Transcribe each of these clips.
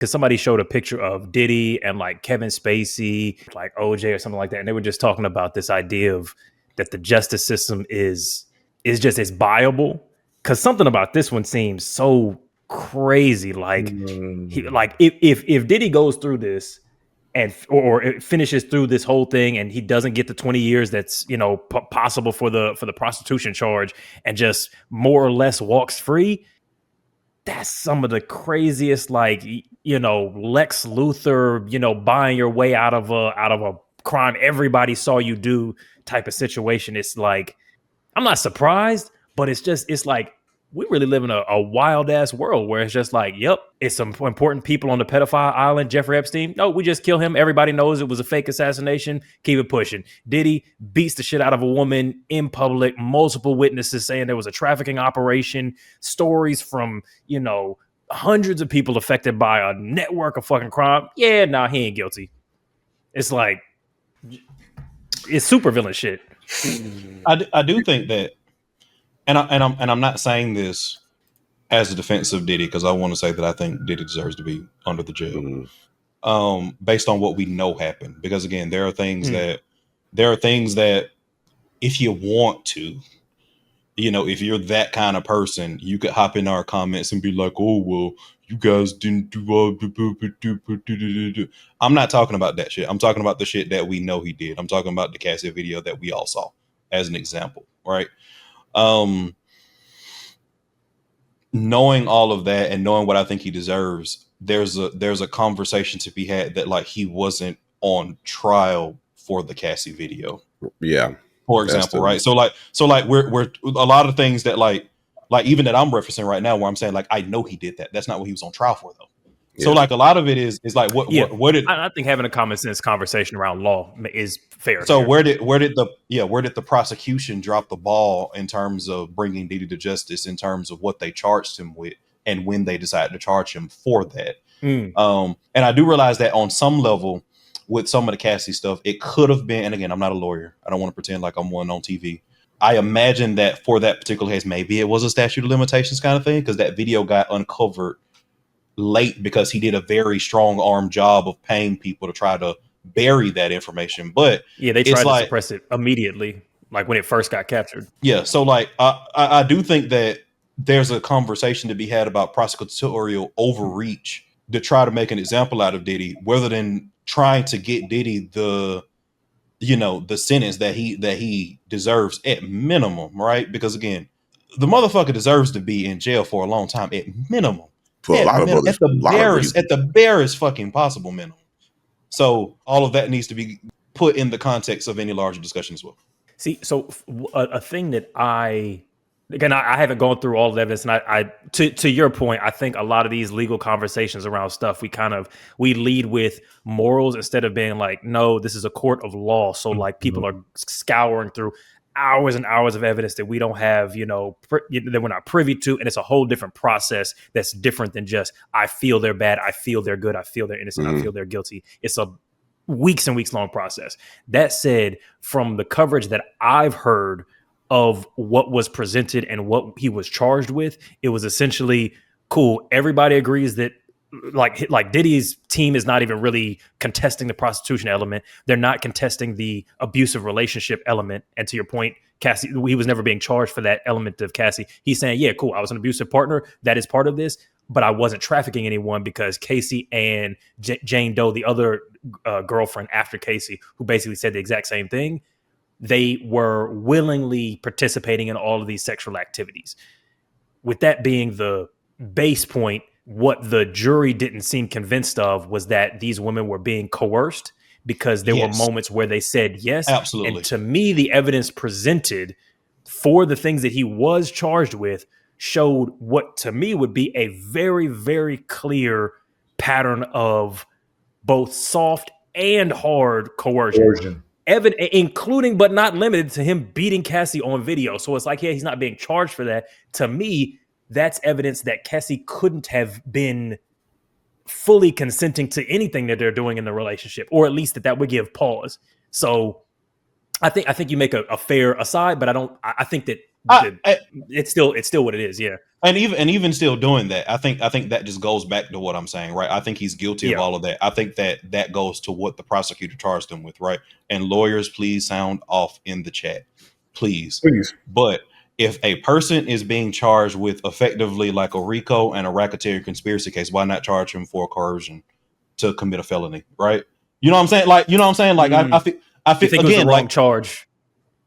because somebody showed a picture of Diddy and like Kevin Spacey, like OJ or something like that, and they were just talking about this idea of that the justice system is just as viable. Because something about this one seems so crazy. Like if Diddy goes through this and or it finishes through this whole thing and he doesn't get the 20 years that's possible for the prostitution charge and just more or less walks free, that's some of the craziest, like, Lex Luthor, buying your way out of a crime everybody saw you do type of situation. It's like, I'm not surprised, but it's like we really live in a wild ass world where it's just like, yep, it's some important people on the pedophile island. Jeffrey Epstein, no, we just kill him. Everybody knows it was a fake assassination. Keep it pushing. Diddy beats the shit out of a woman in public. Multiple witnesses saying there was a trafficking operation. Stories from, hundreds of people affected by a network of fucking crime. Yeah, nah, he ain't guilty. It's like, it's super villain shit. I do think that, and I'm not saying this as a defense of Diddy, because I want to say that I think Diddy deserves to be under the jail, based on what we know happened. Because again, there are things that if you want to, if you're that kind of person, you could hop in our comments and be like, oh, well, you guys didn't do. I'm not talking about that shit. I'm talking about the shit that we know he did. I'm talking about the Cassie video that we all saw as an example, right? Knowing all of that and knowing what I think he deserves, there's a conversation to be had that like he wasn't on trial for the Cassie video. Yeah. For example, right? So we're a lot of things that like even that I'm referencing right now where I'm saying like I know he did that. That's not what he was on trial for though. Yeah. So like a lot of it is like what did I think having a common sense conversation around law is fair. So where did the prosecution drop the ball in terms of bringing Diddy to justice, in terms of what they charged him with and when they decided to charge him for that? And I do realize that on some level with some of the Cassie stuff, it could have been, and again, I'm not a lawyer. I don't want to pretend like I'm one on TV. I imagine that for that particular case, maybe it was a statute of limitations kind of thing, because that video got uncovered late because he did a very strong arm job of paying people to try to bury that information. But yeah, they tried to suppress it immediately, like when it first got captured. Yeah, so like I do think that there's a conversation to be had about prosecutorial overreach to try to make an example out of Diddy, rather than trying to get Diddy the sentence that he deserves at minimum, right? Because again, the motherfucker deserves to be in jail for a long time at minimum. For a lot of others, at the barest fucking possible minimum. So all of that needs to be put in the context of any larger discussion as well. See, so a thing that I haven't gone through all of the evidence, and I to your point, I think a lot of these legal conversations around stuff, we lead with morals instead of being like, no, this is a court of law. So like people are scouring through hours and hours of evidence that we don't have, that we're not privy to. And it's a whole different process that's different than just, I feel they're bad, I feel they're good, I feel they're innocent, I feel they're guilty. It's a weeks and weeks long process. That said, from the coverage that I've heard of what was presented and what he was charged with, it was essentially cool. Everybody agrees that like Diddy's team is not even really contesting the prostitution element. They're not contesting the abusive relationship element. And to your point, Cassie, he was never being charged for that element of Cassie. He's saying, yeah, cool, I was an abusive partner. That is part of this, but I wasn't trafficking anyone, because Casey and Jane Doe, the other girlfriend after Casey, who basically said the exact same thing, they were willingly participating in all of these sexual activities. With that being the base point, what the jury didn't seem convinced of was that these women were being coerced, because there were moments where they said yes. Absolutely. And to me, the evidence presented for the things that he was charged with showed what to me would be a very, very clear pattern of both soft and hard coercion. Including but not limited to him beating Cassie on video. So it's like, yeah, he's not being charged for that. To me, that's evidence that Cassie couldn't have been fully consenting to anything that they're doing in the relationship, or at least that would give pause. So I think you make a fair aside, but I think that it's still what it is. Yeah. And even still doing that, I think that just goes back to what I'm saying, right? I think he's guilty of all of that. I think that goes to what the prosecutor charged him with, right? And lawyers, please sound off in the chat, please. But if a person is being charged with effectively like a RICO and a racketeering conspiracy case, why not charge him for coercion to commit a felony, right? You know what I'm saying? Like, I feel you think again, it was the wrong like charge.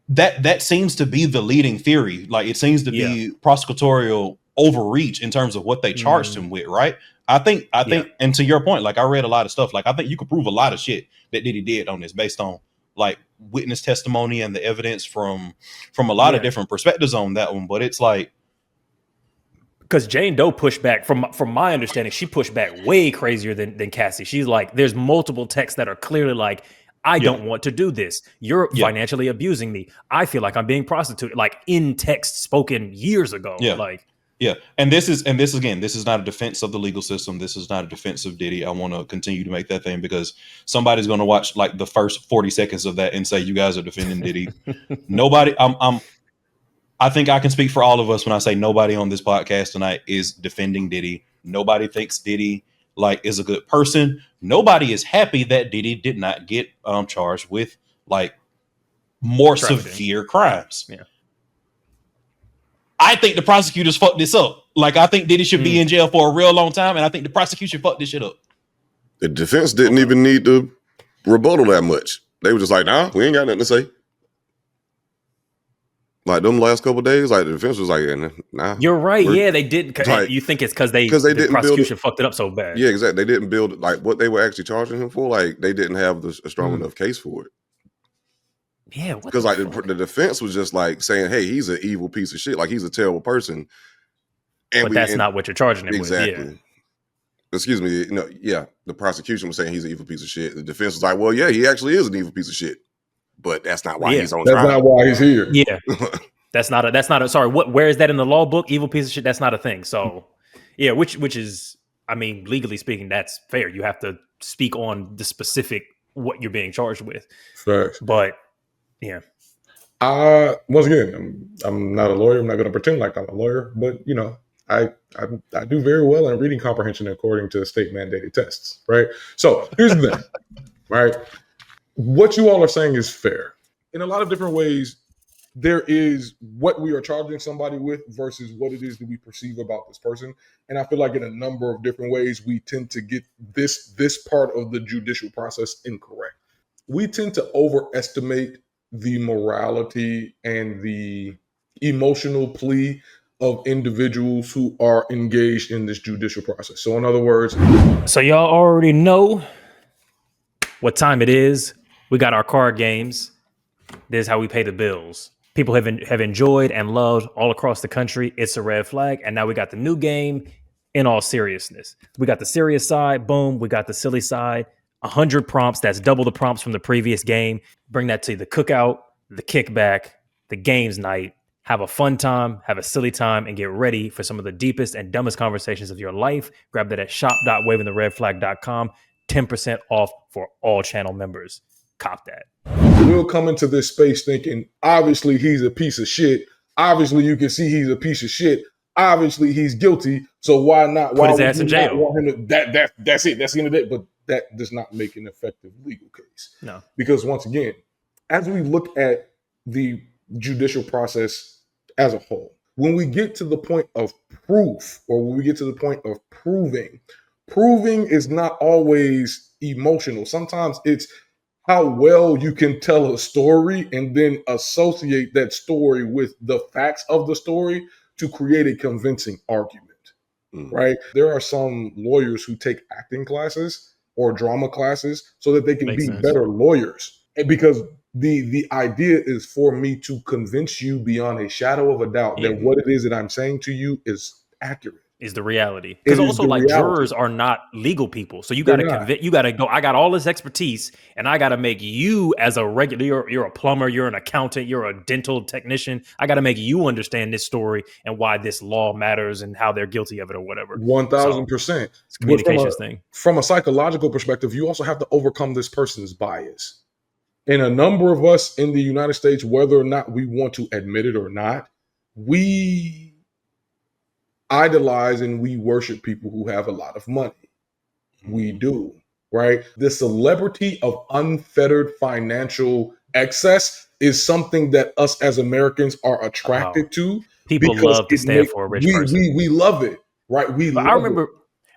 That seems to be the leading theory. Like, it seems to be prosecutorial overreach in terms of what they charged him with, right? I think, and to your point, like, I read a lot of stuff. Like, I think you could prove a lot of shit that Diddy did on this based on like witness testimony and the evidence from a lot of different perspectives on that one. But it's like, because Jane Doe pushed back, from my understanding, she pushed back way crazier than Cassie. She's like, there's multiple texts that are clearly like, I don't want to do this. You're financially abusing me. I feel like I'm being prostituted, like in text spoken years ago. And this is not a defense of the legal system. This is not a defense of Diddy. I want to continue to make that thing, because somebody's going to watch like the first 40 seconds of that and say, you guys are defending Diddy. Nobody, I think I can speak for all of us when I say nobody on this podcast tonight is defending Diddy. Nobody thinks Diddy like is a good person. Nobody is happy that Diddy did not get charged with like more severe crimes. Yeah. I think the prosecutors fucked this up. Like, I think Diddy should be in jail for a real long time, and I think the prosecution fucked this shit up. The defense didn't even need to rebuttal that much. They were just like, nah, we ain't got nothing to say. Like, them last couple of days, like, the defense was like, nah. You're right. Yeah, they didn't. Like, you think it's because the prosecution fucked it up so bad. Yeah, exactly. They didn't build, like, what they were actually charging him for. Like, they didn't have a strong enough case for it. Yeah. Because, like, the defense was just, like, saying, hey, he's an evil piece of shit. Like, he's a terrible person. But that's not what you're charging him with. Exactly. Excuse me. No, the prosecution was saying he's an evil piece of shit. The defense was like, well, yeah, he actually is an evil piece of shit. But that's not why he's on trial. That's not why he's here. Yeah. That's not a sorry, where is that in the law book? Evil piece of shit, that's not a thing. So yeah, which is, I mean, legally speaking, that's fair. You have to speak on the specific what you're being charged with. Facts. But yeah. Once again, I'm not a lawyer. I'm not going to pretend like I'm a lawyer, but you know, I do very well in reading comprehension according to state mandated tests, right? So here's the thing, right? What you all are saying is fair. In a lot of different ways, there is what we are charging somebody with versus what it is that we perceive about this person. And I feel like in a number of different ways, we tend to get this part of the judicial process incorrect. We tend to overestimate the morality and the emotional plea of individuals who are engaged in this judicial process. So in other words, so y'all already know what time it is. We got our card games. This is how we pay the bills. People have enjoyed and loved all across the country. It's a red flag. And now we got the new game. In all seriousness, we got the serious side. Boom. We got the silly side. 100 prompts. That's double the prompts from the previous game. Bring that to the cookout, the kickback, the games night. Have a fun time, have a silly time, and get ready for some of the deepest and dumbest conversations of your life. Grab that at shop.wavingtheredflag.com. 10% off for all channel members. Cop that. We'll come into this space thinking, obviously he's a piece of shit. Obviously you can see he's a piece of shit. Obviously he's guilty. So why not? Put his ass in jail. Want him to, that's it. That's the end of it. But that does not make an effective legal case. No. Because once again, as we look at the judicial process as a whole, when we get to the point of proof, or when we get to the point of proving is not always emotional. Sometimes it's how well you can tell a story and then associate that story with the facts of the story to create a convincing argument, right? There are some lawyers who take acting classes or drama classes so that they can be better lawyers. And because the idea is for me to convince you beyond a shadow of a doubt that what it is that I'm saying to you is accurate. Is the reality. Because also, like, jurors are not legal people. So you got to convince, you got to go, I got all this expertise and I got to make you as a regular, you're a plumber, you're an accountant, you're a dental technician. I got to make you understand this story and why this law matters and how they're guilty of it or whatever. 1000%. It's a communications thing. From a psychological perspective, you also have to overcome this person's bias. And a number of us in the United States, whether or not we want to admit it or not, we idolize and we worship people who have a lot of money. We do, right? The celebrity of unfettered financial excess is something that us as Americans are attracted to People because love to stand for a rich person. we love it, right? We But love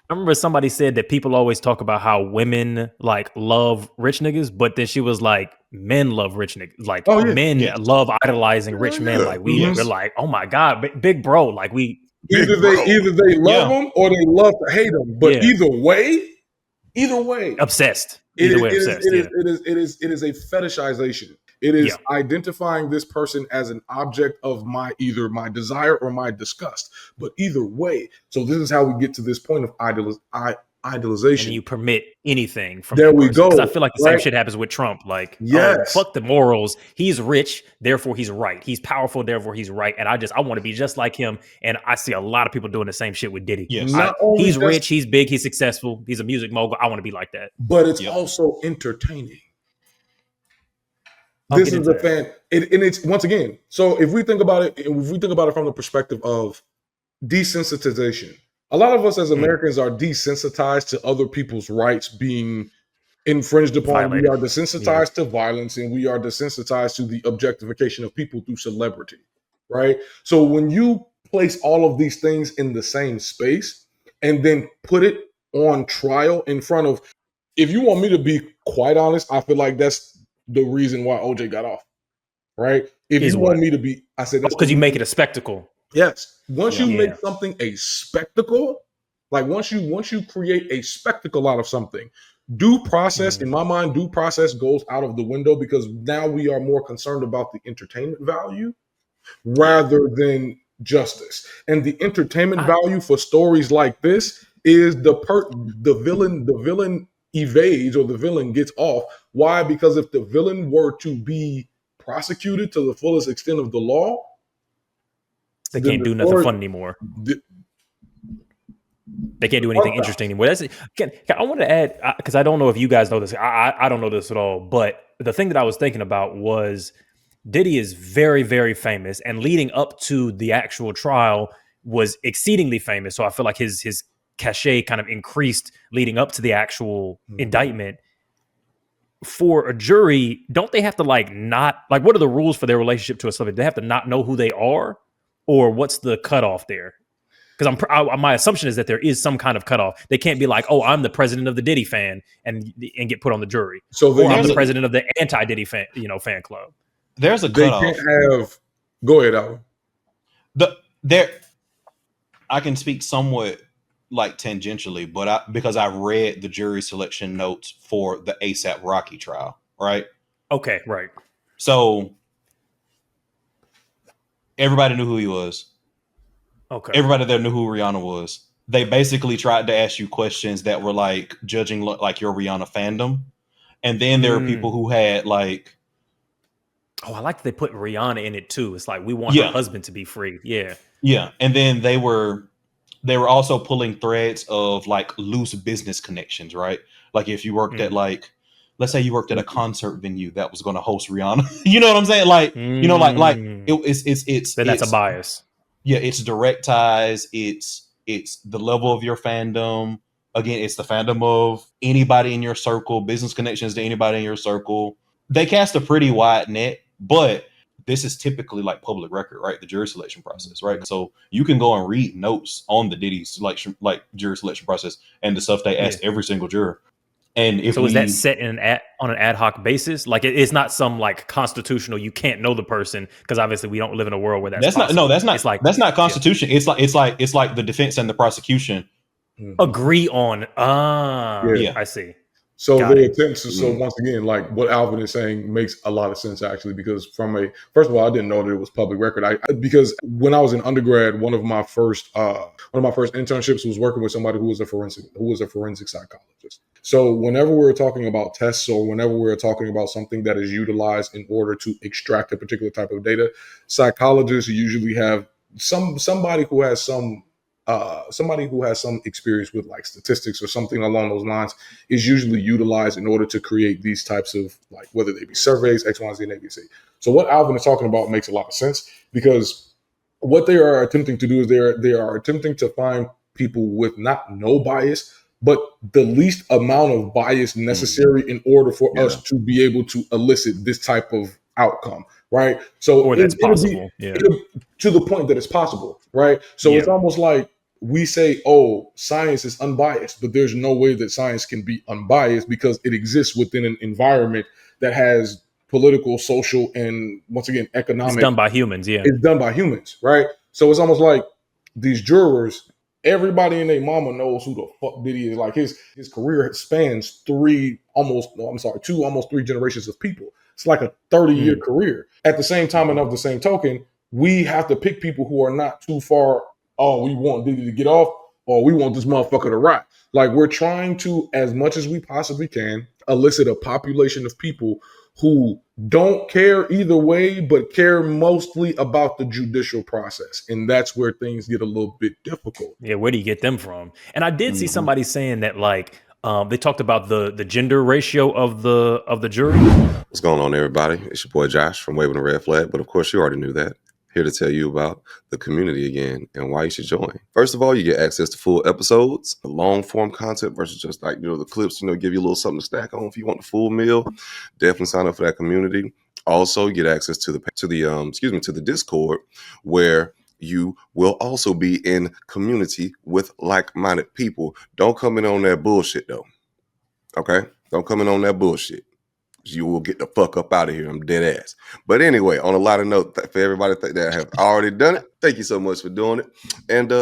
I remember somebody said that people always talk about how women like love rich niggas, but then she was like, men love rich niggas. Like Oh, yeah. men Yes. love idolizing rich men. Yeah. Like we're like, oh my God, big bro. Like we Big either bro. they love Yeah. them or they love to hate them. But Yeah. either way, obsessed. it Either way, is obsessed. it is a fetishization. It is Yeah. identifying this person as an object of either my desire or my disgust. But either way, so this is how we get to this point of idolization. And you permit anything from There that we person. Because I go, feel like the right? same shit happens with Trump. Like, Yes. oh, fuck the morals. He's rich, therefore he's right. He's powerful, therefore he's right. And I want to be just like him. And I see a lot of people doing the same shit with Diddy. Yes. Not only He's just- rich, he's big, he's successful, he's a music mogul. I want to be like that. but it's Yep. also entertaining. I'll This get is into the fan, and it's once again. So if we think about it from the perspective of desensitization, a lot of us as Americans are desensitized to other people's rights being infringed upon. Violated. We are desensitized to violence, and we are desensitized to the objectification of people through celebrity, right? So when you place all of these things in the same space and then put it on trial in front of, if you want me to be quite honest, I feel like that's the reason why OJ got off, right? If Is you want what? me to be, I said that's Because the you make reason- it a spectacle. Yes. Once you Yeah. make something a spectacle, like once you create a spectacle out of something, due process, in my mind, due process goes out of the window because now we are more concerned about the entertainment value rather than justice. And the entertainment value for stories like this is the villain evades or the villain gets off. Why? Because if the villain were to be prosecuted to the fullest extent of the law, They then can't the do nothing story- fun anymore. the- They can't do anything interesting anymore. I want to add, because I don't know if you guys know this. I don't know this at all. But the thing that I was thinking about was Diddy is very, very famous. And leading up to the actual trial was exceedingly famous. So I feel like his cachet kind of increased leading up to the actual indictment. For a jury, don't they have to what are the rules for their relationship to a celebrity? They have to not know who they are? Or what's the cutoff there? Because my assumption is that there is some kind of cutoff. They can't be like, oh, I'm the president of the Diddy fan and get put on the jury. So Or I'm there's the a- president of the anti-Diddy fan club. There's a they cutoff. can't have. Go ahead, Alan. I can speak somewhat like tangentially, but because I read the jury selection notes for the ASAP Rocky trial, right? Okay, right. So everybody knew who he was. Okay. Everybody there knew who Rihanna was. They basically tried to ask you questions that were like judging like your Rihanna fandom. And then there are people who had like, oh, I like that they put Rihanna in it too. It's like we want her husband to be free. Yeah. yeah. And then they were also pulling threads of like loose business connections, right? Like if you worked at like, let's say you worked at a concert venue that was going to host Rihanna. You know what I'm saying? Like, you know, like it's then that's a bias. Yeah, it's direct ties. It's the level of your fandom. Again, it's the fandom of anybody in your circle, business connections to anybody in your circle. They cast a pretty wide net, but this is typically like public record, right? The jury selection process, right? So you can go and read notes on the Diddy selection, like jury selection process and the stuff they asked every single juror. And if is that set on an ad hoc basis? Like it's not some like constitutional. You can't know the person because obviously we don't live in a world where that's not. No, that's not. It's like that's not constitution. Yeah. It's like the defense and the prosecution agree on. I see. So they attempt to. So once again, like what Alvin is saying makes a lot of sense actually, because first of all, I didn't know that it was public record. Because when I was in undergrad, one of my first internships was working with somebody who was a forensic psychologist. So whenever we're talking about tests or whenever we're talking about something that is utilized in order to extract a particular type of data, psychologists usually have somebody who has some experience with like statistics or something along those lines is usually utilized in order to create these types of like, whether they be surveys, X, Y, Z, and ABC. So what Alvin is talking about makes a lot of sense because what they are attempting to do is they are attempting to find people with not no bias, but the least amount of bias necessary in order for us to be able to elicit this type of outcome, right? So Or that's possible. it'll to the point that it's possible, right? So it's almost like we say, oh, science is unbiased, but there's no way that science can be unbiased because it exists within an environment that has political, social, and once again, economic. It's done by humans, It's done by humans, right? So it's almost like these jurors, everybody and their mama knows who the fuck Diddy is. Like his career spans two, almost 3 generations of people. It's like a 30-year career. At the same time, and of the same token, we have to pick people who are not too far. Oh, we want Diddy to get off, or we want this motherfucker to rot. Like we're trying to, as much as we possibly can, elicit a population of people who don't care either way, but care mostly about the judicial process. And that's where things get a little bit difficult. Yeah, where do you get them from? And I did see somebody saying that like they talked about the gender ratio of the jury. What's going on, everybody? It's your boy Josh from Waving the Red Flag, but of course you already knew that. Here to tell you about the community again and why you should join. First of all, you get access to full episodes, the long form content versus just like, the clips, give you a little something to stack on if you want the full meal. Definitely sign up for that community. Also, get access to the Discord, where you will also be in community with like-minded people. Don't come in on that bullshit though. Okay? Don't come in on that bullshit. You will get the fuck up out of here. I'm dead ass. But anyway, on a lighter note, for everybody that have already done it, thank you so much for doing it. And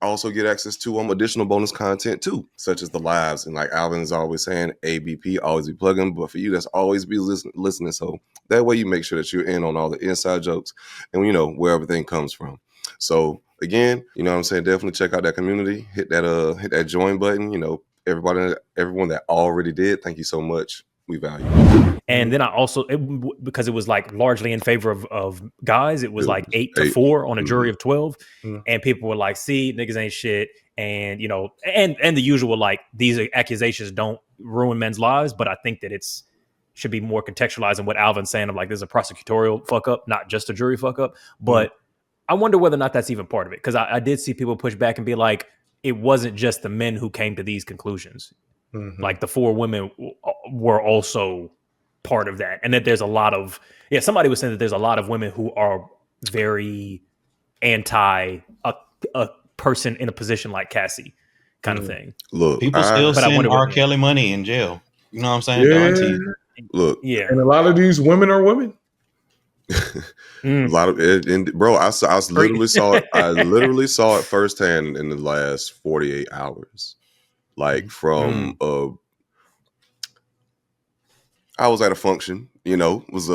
also get access to additional bonus content too, such as the lives. And like Alvin is always saying, ABP, always be plugging. But for you, that's always be listening. So that way you make sure that you're in on all the inside jokes and where everything comes from. So again, what I'm saying, definitely check out that community. Hit that join button. Everyone that already did, thank you so much. We value it. And then I also, because it was like largely in favor of guys, it was like 8-4 on a jury of 12. And people were like, see, niggas ain't shit. And, and the usual, like, these accusations don't ruin men's lives. But I think that should be more contextualized in what Alvin's saying. I'm like, there's a prosecutorial fuck up, not just a jury fuck up. But I wonder whether or not that's even part of it. Because I did see people push back and be like, it wasn't just the men who came to these conclusions. Like the 4 women were also part of that. And that there's a lot of, somebody was saying that there's a lot of women who are very anti a person in a position like Cassie kind of thing. Look, people still send R. Kelly money in jail. You know what I'm saying? Yeah. Look. Yeah. And a lot of these women are women. A lot of it, and bro, I literally saw it. I literally saw it firsthand in the last 48 hours. Like from I was at a function, was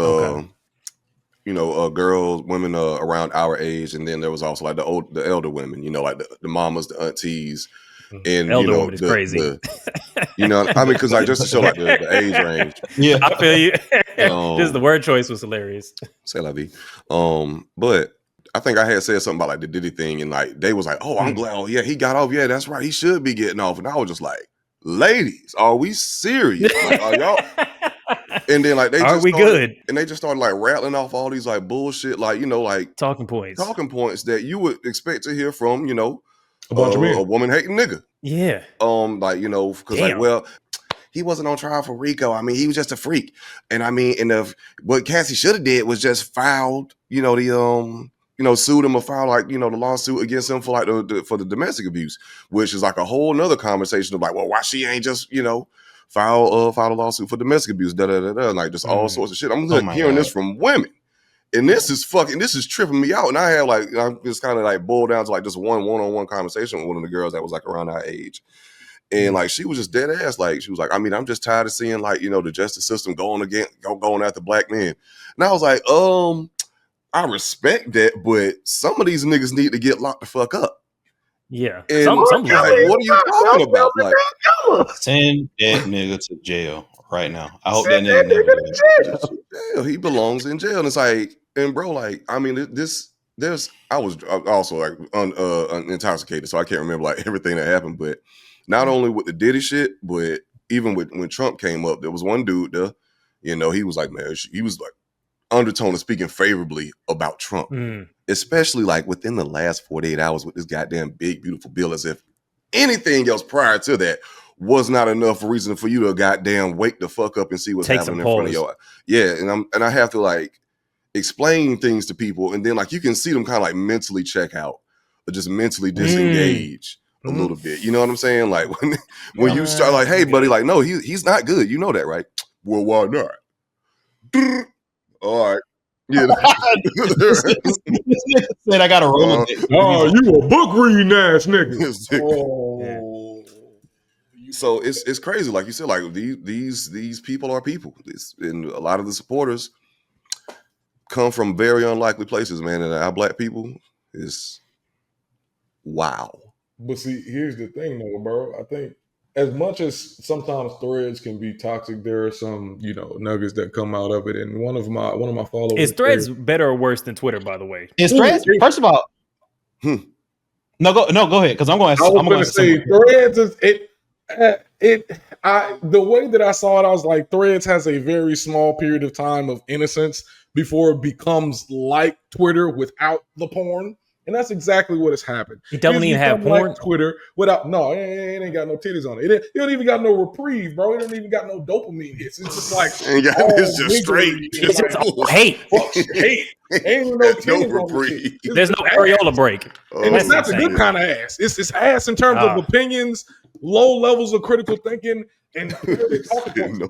girls, women around our age, and then there was also like the elder women, like the mamas, the aunties, and elder woman is crazy. Because like just to show like the age range. Yeah, I feel you. Just the word choice was hilarious. C'est la vie. But I think I had said something about like the Diddy thing, and like they was like, "Oh, I'm glad. Oh yeah, he got off. Yeah, that's right. He should be getting off." And I was just like, "Ladies, are we serious? Like, are y'all?" And then like good? And they just started like rattling off all these like bullshit, like like talking points that you would expect to hear from a bunch of men, a woman hating nigga. Yeah. Because like, well, he wasn't on trial for RICO. I mean, he was just a freak. And I mean, what Cassie should have did was just filed, sued him or filed like, the lawsuit against him for like for the domestic abuse, which is like a whole nother conversation of like, well, why she ain't just, file a lawsuit for domestic abuse, like just all sorts of shit. I'm hearing this from women. And this is tripping me out. And I had like, I'm just kind of like boiled down to like just one-on-one conversation with one of the girls that was like around our age. And like, she was just dead ass. Like, she was like, I mean, I'm just tired of seeing like, the justice system going after black men. And I was like, I respect that, but some of these niggas need to get locked the fuck up. Yeah. And some like, what are you talking about? Like, send that nigga to jail right now. I hope that nigga never goes to jail. He belongs in jail. And it's like, and bro, like, I mean, I was also like intoxicated, so I can't remember like everything that happened. But not only with the Diddy shit, but even when Trump came up, there was one dude there, he was like, man, he was like undertone of speaking favorably about Trump. especially like within the last 48 hours with this goddamn big, beautiful bill, as if anything else prior to that was not enough reason for you to goddamn wake the fuck up and see what's happening in front of your eye. Yeah, and I have to like explain things to people, and then like you can see them kind of like mentally check out or just mentally disengage a little bit. You know what I'm saying? Like when you start like, hey buddy, like no, he's not good. You know that, right? Well, why not? All right. Yeah. This nigga said I got to roll it. Oh, you a book reading ass nigga. So it's crazy, like you said, like these people are people, and a lot of the supporters come from very unlikely places, man. And our black people is wow. But see, here's the thing, though, bro. I think as much as sometimes threads can be toxic, there are some nuggets that come out of it. And one of my followers is threads better or worse than Twitter, by the way? Is threads? First of all, no, go ahead, because I'm going to say threads is the way that I saw it, I was like, threads has a very small period of time of innocence before it becomes like Twitter without the porn. And that's exactly what has happened. It doesn't even have porn. Like Twitter without it ain't got no titties on it. It don't even got no reprieve, bro. It don't even got no dopamine hits. It's just like it's just straight. It's just all hate. Hate. Ain't no titties no on reprieve. There's no areola break. And it's not the good kind of ass. It's ass in terms of opinions, low levels of critical thinking, and no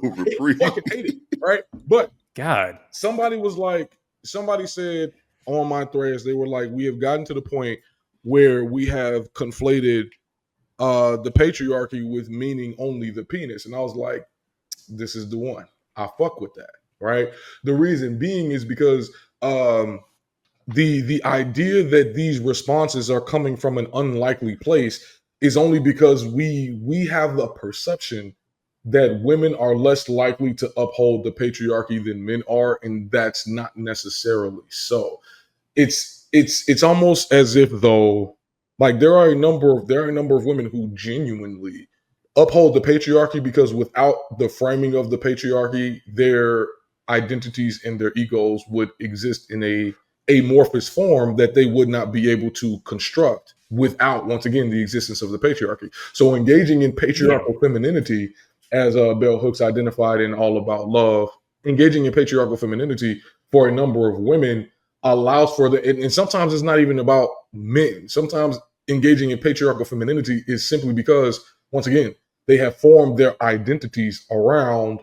reprieve. Fucking hate it, right? But God, somebody said on my threads, they were like, we have gotten to the point where we have conflated the patriarchy with meaning only the penis. And I was like, this is the one. I fuck with that, right? The reason being is because the idea that these responses are coming from an unlikely place is only because we have the perception that women are less likely to uphold the patriarchy than men are, and that's not necessarily so. It's almost as if though, like there are a number of women who genuinely uphold the patriarchy because without the framing of the patriarchy, their identities and their egos would exist in a amorphous form that they would not be able to construct without, once again, the existence of the patriarchy. So engaging in patriarchal femininity, as Bell Hooks identified in All About Love, engaging in patriarchal femininity for a number of women allows for and sometimes it's not even about men. Sometimes engaging in patriarchal femininity is simply because, once again, they have formed their identities around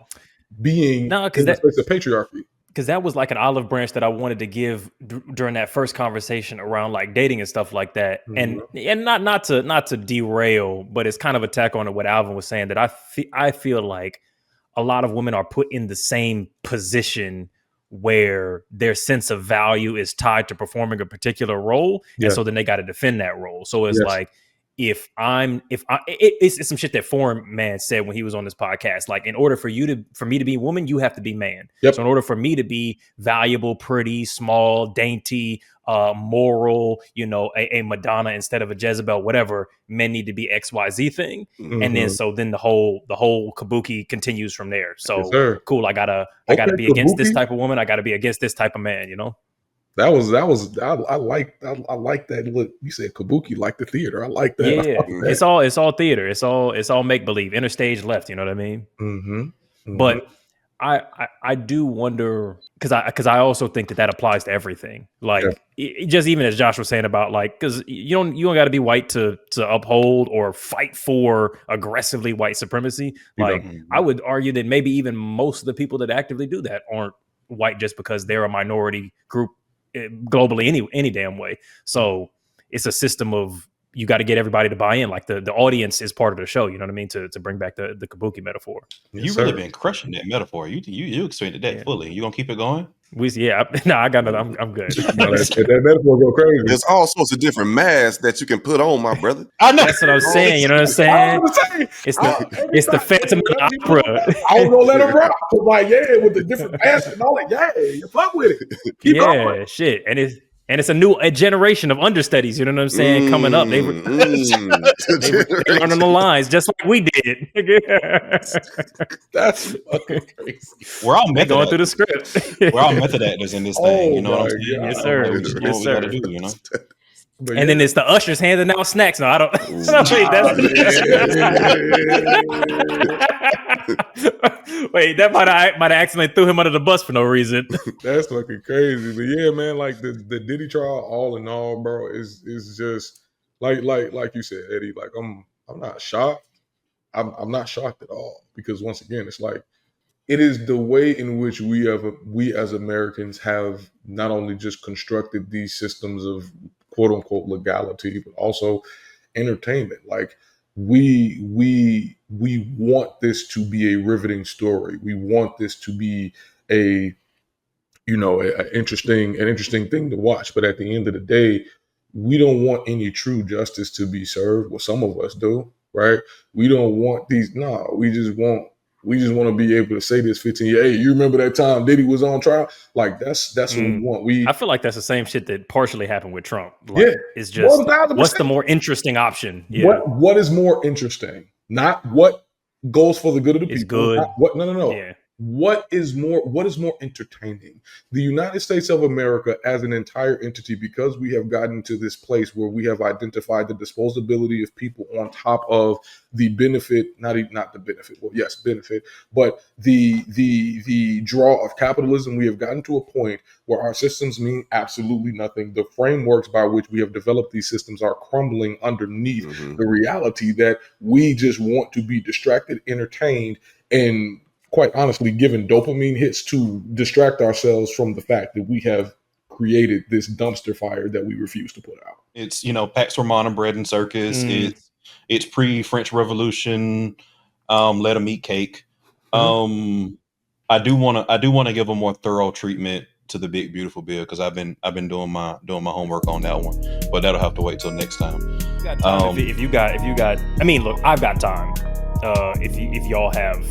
being in the space of patriarchy. Because that was like an olive branch that I wanted to give during that first conversation around like dating and stuff like that. And not to derail, but it's kind of a tack on what Alvin was saying, that I feel like a lot of women are put in the same position where their sense of value is tied to performing a particular role. And so then they got to defend that role. So it's like, it's some shit that Foreign Man said when he was on this podcast. Like, in order for me to be woman, you have to be man. So in order for me to be valuable, pretty, small, dainty, moral, a Madonna instead of a Jezebel, whatever, men need to be XYZ thing. And then the whole kabuki continues from there. So cool. I gotta be against this type of woman. I gotta be against this type of man, That was I like that. Look, you said kabuki, like the theater. I like that. Yeah, it's all theater. It's all make believe. Interstage left. You know what I mean? But I do wonder, because I also think that applies to everything. Like just even as Josh was saying about like, because you don't got to be white to uphold or fight for aggressively white supremacy. Like I would argue that maybe even most of the people that actively do that aren't white just because they're a minority group globally any damn way. So it's a system of, you got to get everybody to buy in. Like the audience is part of the show. You know what I mean? To bring back the kabuki metaphor. You've really been crushing that metaphor. You explained that fully. You gonna keep it going? I got nothing. I'm good. that metaphor go crazy. There's all sorts of different masks that you can put on, my brother. I know. That's what I'm saying. You know what I'm saying? It's the Phantom of the Opera. I was gonna let him rock. I was like, with the different masks and all that. Yeah, you fuck with it. Keep going. Shit. And And it's a generation of understudies, you know what I'm saying, coming up. They're learning the lines just like we did. That's fucking crazy. We're all They method going through the actors. script. We're all method actors in this thing. You know what I'm saying? God. Yes, sir. We just do Yes, what we gotta sir. do, you know? But And then it's the ushers handing out snacks. No, I don't. Wait, that might have accidentally threw him under the bus for no reason. That's fucking crazy. But yeah, man, like the Diddy trial, all in all, bro, is just like you said, Eddie. Like I'm not shocked. I'm not shocked at all, because once again, it's like it is the way in which we as Americans have not only just constructed these systems of quote unquote legality, but also entertainment. Like we want this to be a riveting story. We want this to be an interesting thing to watch. But at the end of the day, we don't want any true justice to be served. Well, some of us do, right? We don't want these. No, we just want to be able to say this 15 years. Hey, you remember that time Diddy was on trial? Like that's what we want. I feel like that's the same shit that partially happened with Trump. Like, Yeah, it's just 1000%. what's the more interesting option? Yeah, What is more interesting? Not what goes for the good of the It's people. good. Not what? No. yeah. What is more entertaining? The United States of America as an entire entity, because we have gotten to this place where we have identified the disposability of people on top of the benefit, not the benefit. Well, yes, benefit, but the draw of capitalism. We have gotten to a point where our systems mean absolutely nothing. The frameworks by which we have developed these systems are crumbling underneath the reality that we just want to be distracted, entertained, and quite honestly given dopamine hits to distract ourselves from the fact that we have created this dumpster fire that we refuse to put out. It's, Pax Romana bread and circus. It's pre-French Revolution. Let 'em eat cake. I do want to give a more thorough treatment to the Big Beautiful Bill, because I've been doing my homework on that one, but that'll have to wait till next time. You got time. If you got, I mean, look, I've got time. If y'all have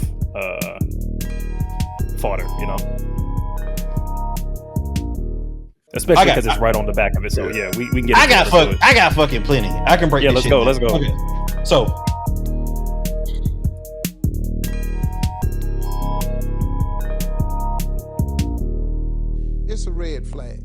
fodder, especially because it's right on the back of it. So yeah, we can get. I got fucking plenty. I can break. Yeah, this let's go. Okay. So. It's a red flag.